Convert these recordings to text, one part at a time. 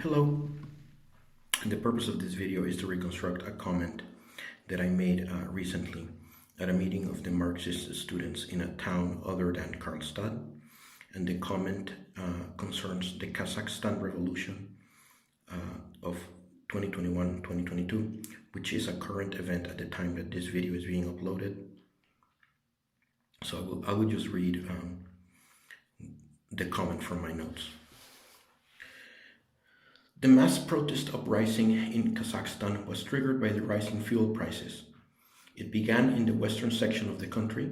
Hello, and the purpose of this video is to reconstruct a comment that I made recently at a meeting of the Marxist students in a town other than Karlstad, and the comment concerns the Kazakhstan revolution of 2021-2022, which is a current event at the time that this video is being uploaded. So I will just read the comment from my notes. The mass protest uprising in Kazakhstan was triggered by the rising fuel prices. It began in the western section of the country,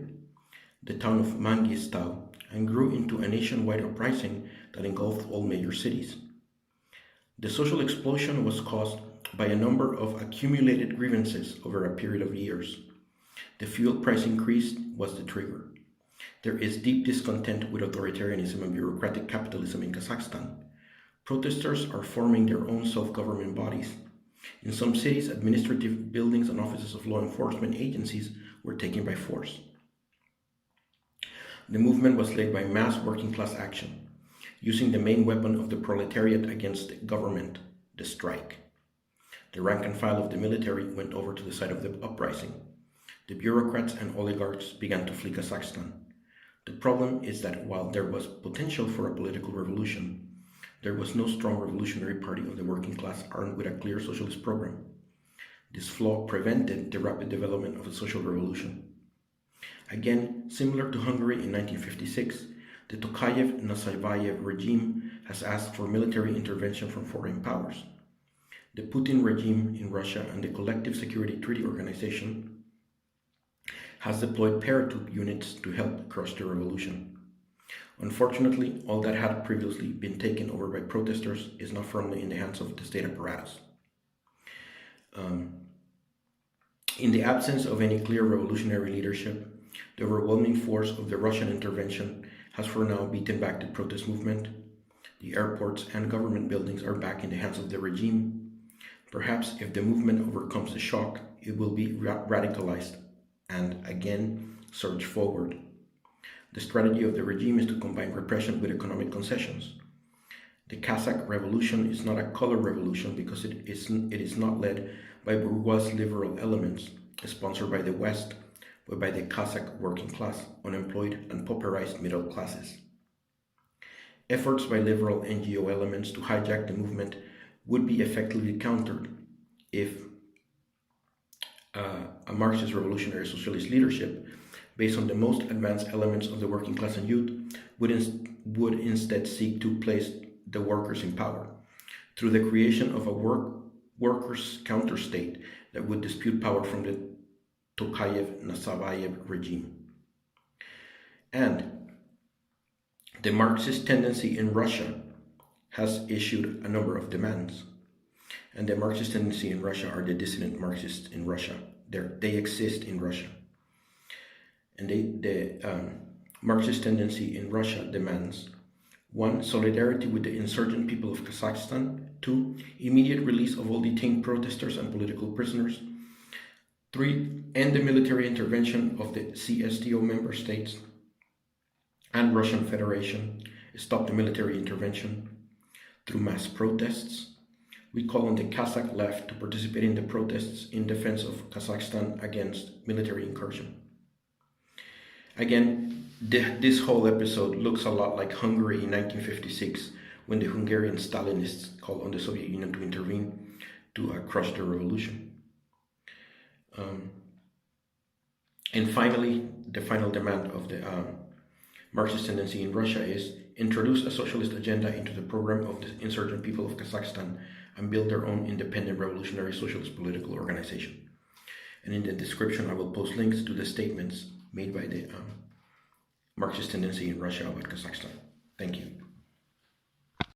the town of Mangistau, and grew into a nationwide uprising that engulfed all major cities. The social explosion was caused by a number of accumulated grievances over a period of years. The fuel price increase was the trigger. There is deep discontent with authoritarianism and bureaucratic capitalism in Kazakhstan. Protesters are forming their own self-government bodies. In some cities, administrative buildings and offices of law enforcement agencies were taken by force. The movement was led by mass working-class action, using the main weapon of the proletariat against the government, the strike. The rank and file of the military went over to the side of the uprising. The bureaucrats and oligarchs began to flee Kazakhstan. The problem is that while there was potential for a political revolution, there was no strong revolutionary party of the working class armed with a clear socialist program. This flaw prevented the rapid development of a social revolution. Again, similar to Hungary in 1956, the Tokayev-Nazarbayev regime has asked for military intervention from foreign powers. The Putin regime in Russia and the Collective Security Treaty Organization has deployed paratroop units to help crush the revolution. Unfortunately, all that had previously been taken over by protesters is now firmly in the hands of the state apparatus. In the absence of any clear revolutionary leadership, the overwhelming force of the Russian intervention has for now beaten back the protest movement. The airports and government buildings are back in the hands of the regime. Perhaps if the movement overcomes the shock, it will be radicalized and again surge forward. The strategy of the regime is to combine repression with economic concessions. The Kazakh revolution is not a color revolution because it is not led by bourgeois liberal elements, sponsored by the West, but by the Kazakh working class, unemployed and pauperized middle classes. Efforts by liberal NGO elements to hijack the movement would be effectively countered if a Marxist revolutionary socialist leadership, based on the most advanced elements of the working class and youth, would instead seek to place the workers in power through the creation of a workers' counter-state that would dispute power from the Tokayev-Nazarbayev regime. And the Marxist tendency in Russia has issued a number of demands. And the Marxist tendency in Russia are the dissident Marxists in Russia. They exist in Russia. And the Marxist tendency in Russia demands: 1. Solidarity with the insurgent people of Kazakhstan. 2. Immediate release of all detained protesters and political prisoners. 3. End the military intervention of the CSTO member states and Russian Federation. Stop the military intervention through mass protests. We call on the Kazakh left to participate in the protests in defense of Kazakhstan against military incursion. Again, this whole episode looks a lot like Hungary in 1956, when the Hungarian Stalinists called on the Soviet Union to intervene to crush the revolution. And finally, the final demand of the Marxist tendency in Russia is: introduce a socialist agenda into the program of the insurgent people of Kazakhstan and build their own independent revolutionary socialist political organization. And in the description, I will post links to the statements made by the Marxist tendency in Russia about Kazakhstan. Thank you.